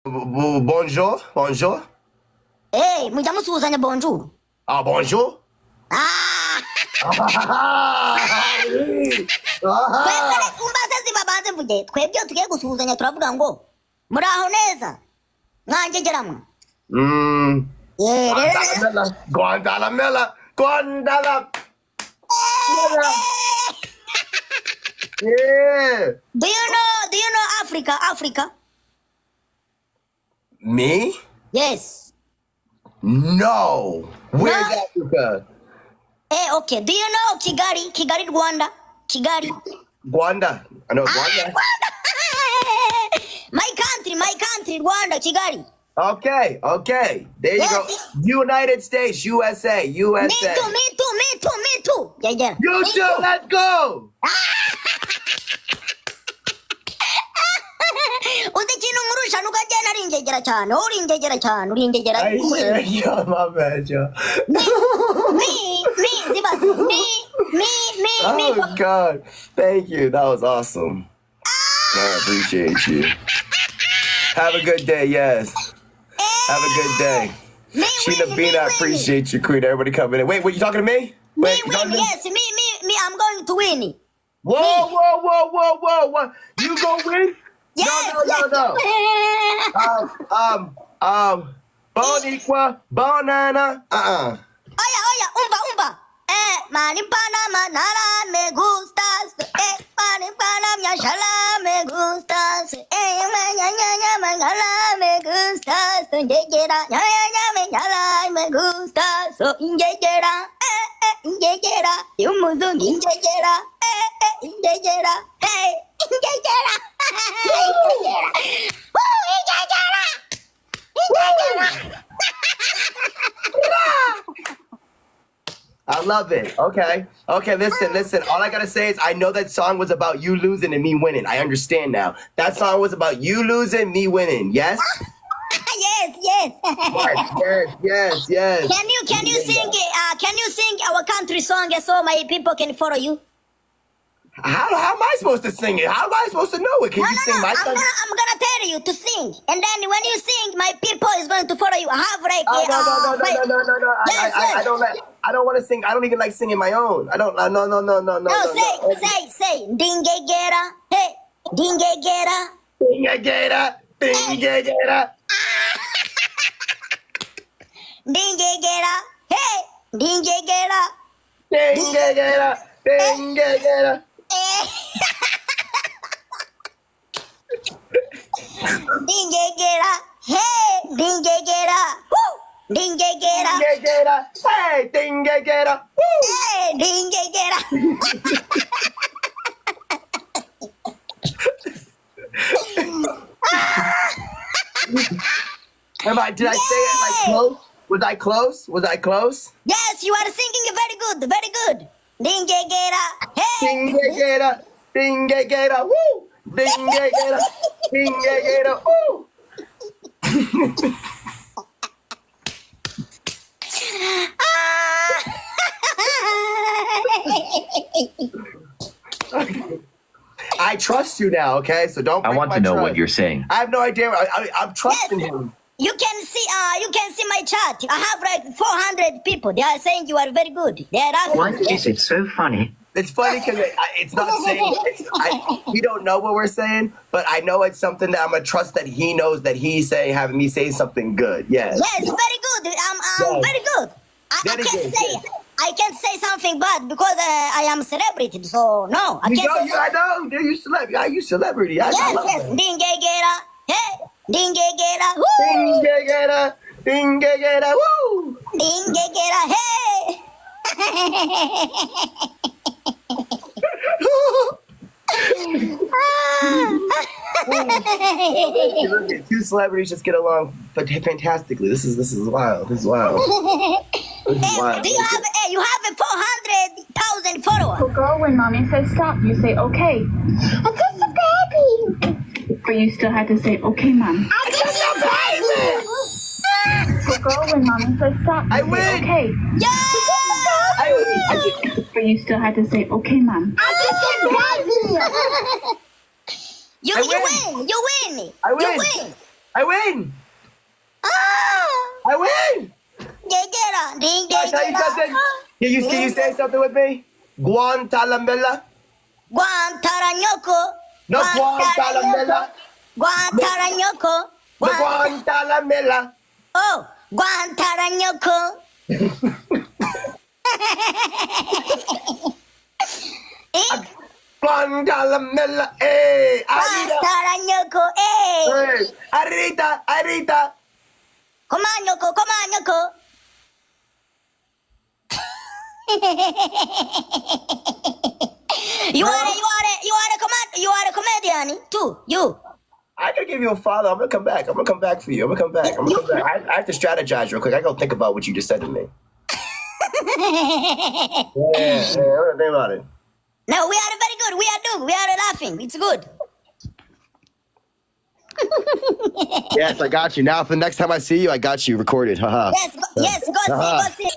Bonjour, bonjour. Hey, mujya musuhuzanya bonjour. Ah, bonjour. Ah! Twebwe umbaze zibabanze mvuge twebwe tugiye gusuhuzanya turavuga ngo muraho neza mwangegeramwe. Guandalamela. Yeah. Do you know Africa? Me? Yes. No. Where's Africa? Okay. Do you know Kigali, Rwanda? Kigali. Rwanda. I know Rwanda. My country, Rwanda, Kigali. Okay. There you go. United States, USA. Me too. Yeah. You too, let's go. Uzi ikintu nkurusha nuko agenda ari ingegera cyane. Uri ingegera cyane. Yeah, my bad, yo. Me. Oh, God. Thank you. That was awesome. I appreciate you. Have a good day, yes. Have a good day. Sheena Bean, I appreciate you, Queen. Everybody coming in. Wait, what, you talking to me? Wait, win, yes, me, I'm going to win. Whoa. You gonna win? Yes, No. Boniqua, banana, Oya, umba. Manipana manara me gustas. Manipana miashala me gustas. Mangala me gustas. Ngegera, nyala me gustas. So ngegera, umuzungu ngegera, ngegera, hey, ngegera. I love it. Okay, listen. All I gotta say is I know that song was about you losing and me winning. I understand now. That song was about you losing, me winning. Yes? Yes. Yes. Can you sing it? Can you sing our country song so my people can follow you? How am I supposed to sing it? How am I supposed to know it? Can you sing my song? I'm gonna tell you to sing, and then when you sing, my people is going to follow you. I have like no. Yes. I don't want to sing. I don't even like singing my own. I don't. No. No, say. Ngegera, hey, ngegera. Ngegera. Ngegera, hey, ngegera. Ngegera. Ngegera, hey, ngegera. Dingegera. Hey, dingegera. Hey, dingegera. Did I say it like close? Was I close? Yes, you are singing very good. Dingegera. Hey. Dingegera. Woo. Dingegera. Woo. I trust you now, okay? So don't. I want to know trust. what you're saying. I have no idea. I'm trusting him. You can see my chat. I have like 400 people. They are saying you are very good. They are asking. What is it so funny? It's funny because it's not saying. We don't know what we're saying, but I know it's something that I'm gonna trust that he knows that he's saying, having me say something good. Yes. Yes, very good. I'm very good. I can't say something bad because I am celebrity. So no, I can't. I know. You celebrity. You celebrity. Yes. Dingegera. Hey. Dingegera. Woo. Dingegera. Woo. Dingegera. Hey. Two celebrities just get along fantastically. This is wild. This is wild. Do you have 400,000 followers? For girl, when mommy says stop, you say okay. I'm just a baby. But you still had to say okay, mom. I'm just a baby. For girl, when mommy says stop, you I say win. okay. I win. But you still had to say okay, mom. I'm just a baby. You win. I win. I win. Ah, I win. ngegera, Can I tell you something? Can you say something with me? Guantanamela. Guantaranyoko. No Guantanamela. Guantaranyoko. No Guantanamela. Oh, Guantaranyoko. Guantanamela. Hey, Arita. Guantaranyoko. Eh. Hey, Arita. Come on, Yoko. You are a comedian too. You. I gotta give you a follow. I'm gonna come back. I'm gonna come back for you. I have to strategize real quick. I gotta think about what you just said to me. yeah, I'm gonna think about it. No, we are very good. We are laughing. It's good. Yes, I got you. Now, for the next time I see you, I got you recorded. Haha. Yes, go see.